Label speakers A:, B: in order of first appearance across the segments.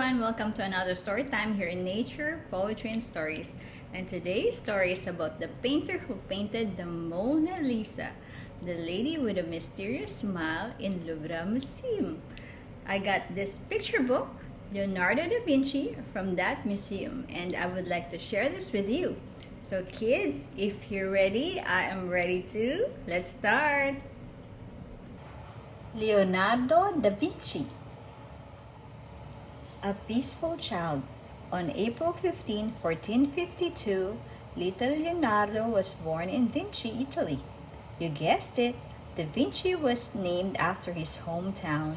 A: everyone, welcome to another story time here in Nature, Poetry, and Stories. And today's story is about the painter who painted the Mona Lisa, the lady with a mysterious smile in Louvre Museum. I got this picture book, Leonardo da Vinci, from that museum, and I would like to share this with you. So kids, if you're ready, I am ready too. Let's start. Leonardo da Vinci. A peaceful child. On April 15, 1452, little Leonardo was born in Vinci, Italy. You guessed it, Da Vinci was named after his hometown.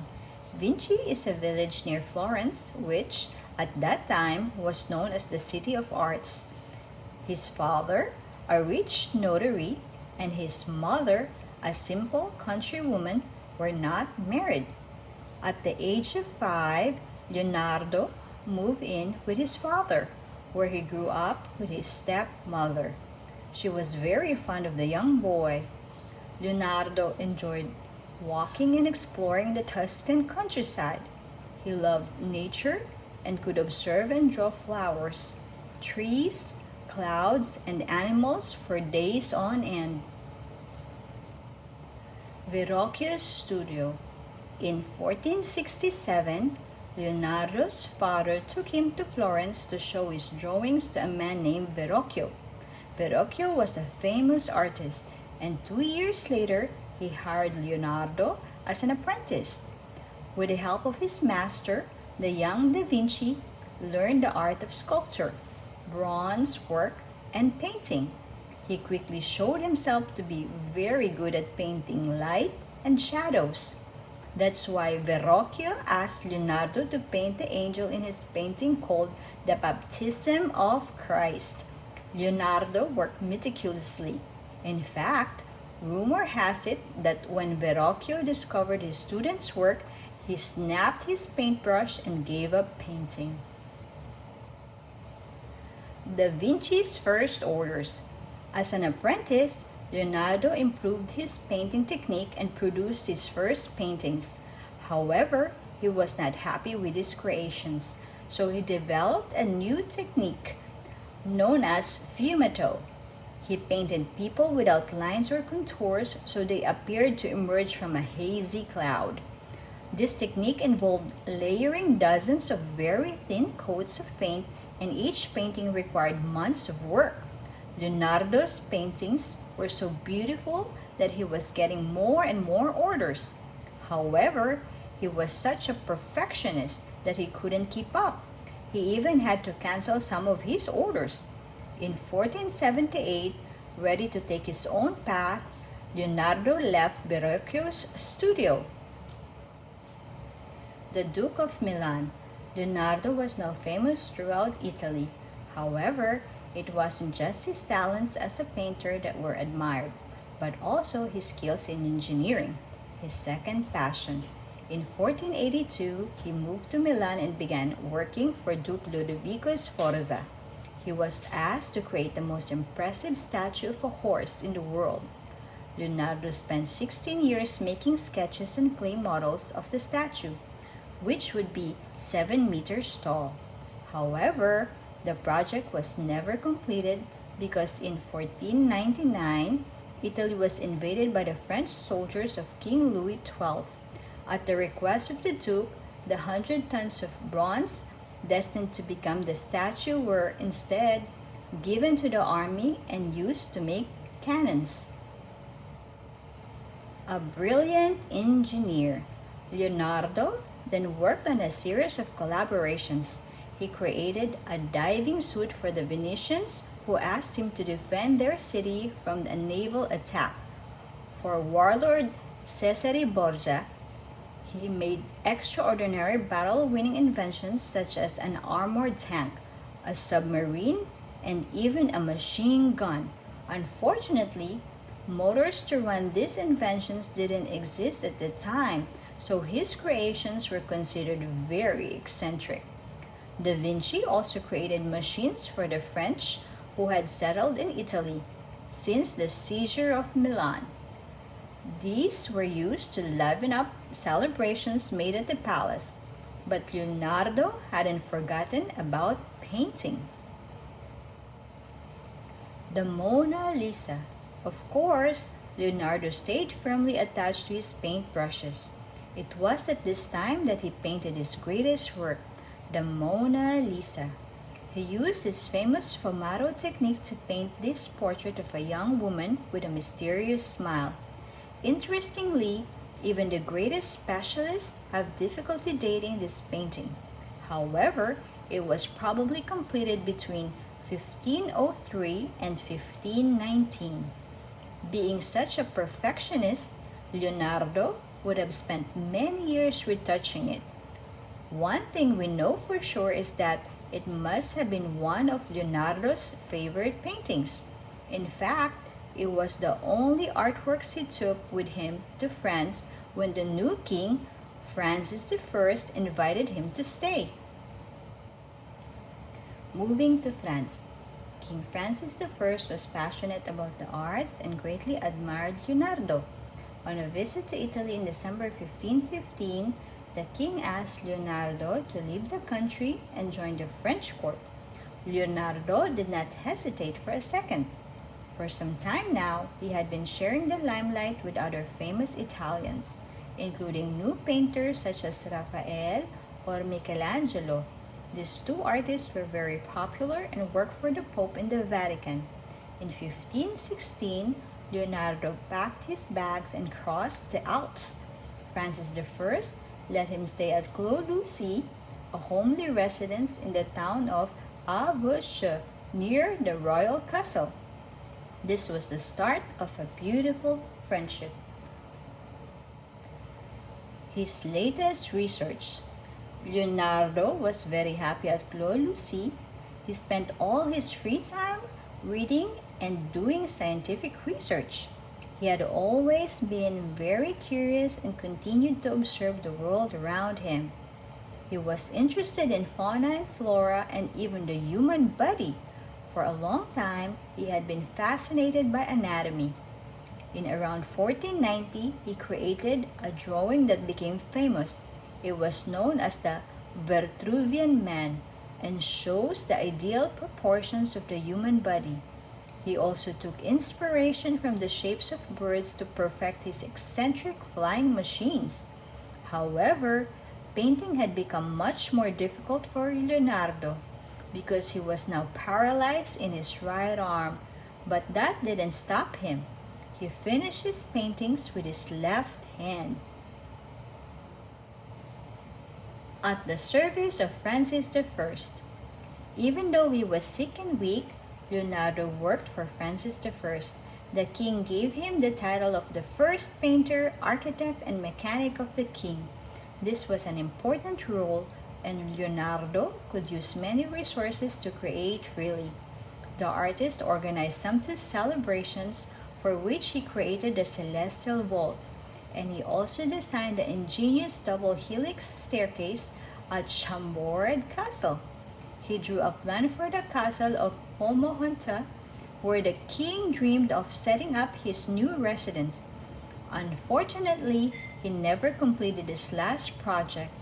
A: Vinci is a village near Florence, which at that time was known as the City of Arts. His father, a rich notary, and his mother, a simple country woman, were not married. At the age of 5, Leonardo moved in with his father, where he grew up with his stepmother. She was very fond of the young boy. Leonardo enjoyed walking and exploring the Tuscan countryside. He loved nature and could observe and draw flowers, trees, clouds, and animals for days on end. Verrocchio's studio. In 1467, Leonardo's father took him to Florence to show his drawings to a man named Verrocchio. Verrocchio was a famous artist, and 2 years later, he hired Leonardo as an apprentice. With the help of his master, the young Da Vinci learned the art of sculpture, bronze work, and painting. He quickly showed himself to be very good at painting light and shadows. That's why Verrocchio asked Leonardo to paint the angel in his painting called The Baptism of Christ. Leonardo worked meticulously. In fact, rumor has it that when Verrocchio discovered his student's work, he snapped his paintbrush and gave up painting. Da Vinci's first orders. As an apprentice, Leonardo improved his painting technique and produced his first paintings. However, he was not happy with his creations, so he developed a new technique known as fumetto. He painted people without lines or contours so they appeared to emerge from a hazy cloud. This technique involved layering dozens of very thin coats of paint, and each painting required months of work. Leonardo's paintings were so beautiful that he was getting more and more orders. However, he was such a perfectionist that he couldn't keep up. He even had to cancel some of his orders. In 1478, ready to take his own path, Leonardo left Verrocchio's studio. The Duke of Milan. Leonardo was now famous throughout Italy. However, it wasn't just his talents as a painter that were admired, but also his skills in engineering, his second passion. In 1482, he moved to Milan and began working for Duke Ludovico Sforza. He was asked to create the most impressive statue of a horse in the world. Leonardo spent 16 years making sketches and clay models of the statue, which would be 7 meters tall. However, the project was never completed because in 1499, Italy was invaded by the French soldiers of King Louis XII. At the request of the Duke, the 100 tons of bronze destined to become the statue were instead given to the army and used to make cannons. A brilliant engineer, Leonardo then worked on a series of collaborations. He created a diving suit for the Venetians who asked him to defend their city from a naval attack. For warlord Cesare Borgia, he made extraordinary battle-winning inventions such as an armored tank, a submarine, and even a machine gun. Unfortunately, motors to run these inventions didn't exist at the time, so his creations were considered very eccentric. Da Vinci also created machines for the French who had settled in Italy since the seizure of Milan. These were used to liven up celebrations made at the palace. But Leonardo hadn't forgotten about painting. The Mona Lisa. Of course, Leonardo stayed firmly attached to his paintbrushes. It was at this time that he painted his greatest work, the Mona Lisa. He used his famous sfumato technique to paint this portrait of a young woman with a mysterious smile. Interestingly, even the greatest specialists have difficulty dating this painting. However, it was probably completed between 1503 and 1519. Being such a perfectionist, Leonardo would have spent many years retouching it. One thing we know for sure is that it must have been one of Leonardo's favorite paintings. In fact, it was the only artworks he took with him to France when the new king, Francis I, invited him to stay. Moving to France. King Francis I was passionate about the arts and greatly admired Leonardo. On a visit to Italy in December 1515, the king asked Leonardo to leave the country and join the French court. Leonardo did not hesitate for a second. For some time now, he had been sharing the limelight with other famous Italians, including new painters such as Raphael or Michelangelo. These two artists were very popular and worked for the Pope in the Vatican. In 1516, Leonardo packed his bags and crossed the Alps. Francis I let him stay at Clos Lucy, a homely residence in the town of Avauches, near the royal castle. This was the start of a beautiful friendship. His latest research. Leonardo was very happy at Clos Lucy. He spent all his free time reading and doing scientific research. He had always been very curious and continued to observe the world around him. He was interested in fauna and flora and even the human body. For a long time, he had been fascinated by anatomy. In around 1490, he created a drawing that became famous. It was known as the Vitruvian Man and shows the ideal proportions of the human body. He also took inspiration from the shapes of birds to perfect his eccentric flying machines. However, painting had become much more difficult for Leonardo because he was now paralyzed in his right arm, but that didn't stop him. He finished his paintings with his left hand. At the service of Francis I. Even though he was sick and weak, Leonardo worked for Francis I. The king gave him the title of the first painter, architect, and mechanic of the king. This was an important role, and Leonardo could use many resources to create freely. The artist organized sumptuous celebrations for which he created the celestial vault, and he also designed the ingenious double helix staircase at Chambord Castle. He drew a plan for the castle of Homohonta, where the king dreamed of setting up his new residence. Unfortunately, he never completed his last project.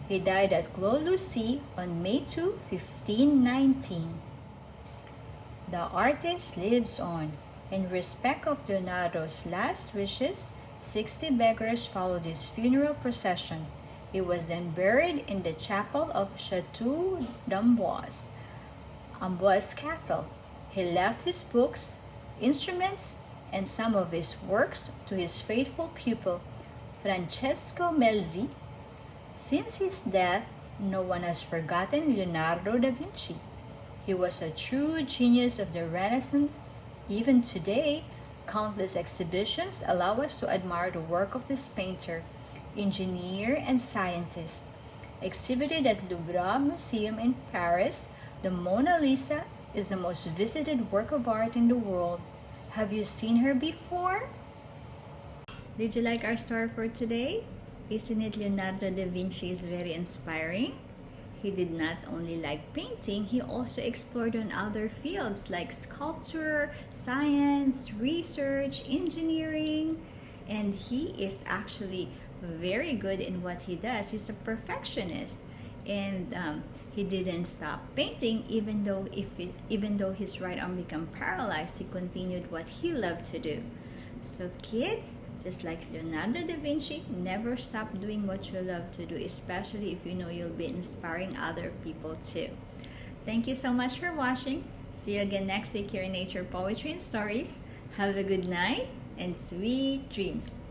A: He died at Clos Lucy on May 2, 1519. The artist lives on. In respect of Leonardo's last wishes, 60 beggars followed his funeral procession. He was then buried in the chapel of Chateau d'Amboise, Amboise Castle. He left his books, instruments, and some of his works to his faithful pupil, Francesco Melzi. Since his death, no one has forgotten Leonardo da Vinci. He was a true genius of the Renaissance. Even today, countless exhibitions allow us to admire the work of this painter, engineer, and scientist. Exhibited at Louvre Museum in Paris, the Mona Lisa is the most visited work of art in the world. Have you seen her before? Did you like our story for today? Isn't it Leonardo da Vinci is very inspiring? He did not only like painting, he also explored on other fields like sculpture, science, research, engineering, and he is actually very good in what he does. He's a perfectionist. and he didn't stop painting even though his right arm became paralyzed. He continued what he loved to do. So kids, just like Leonardo da Vinci, never stop doing what you love to do, especially if you know you'll be inspiring other people too. Thank you so much for watching. See you again next week here in Nature Poetry and Stories. Have a good night and sweet dreams.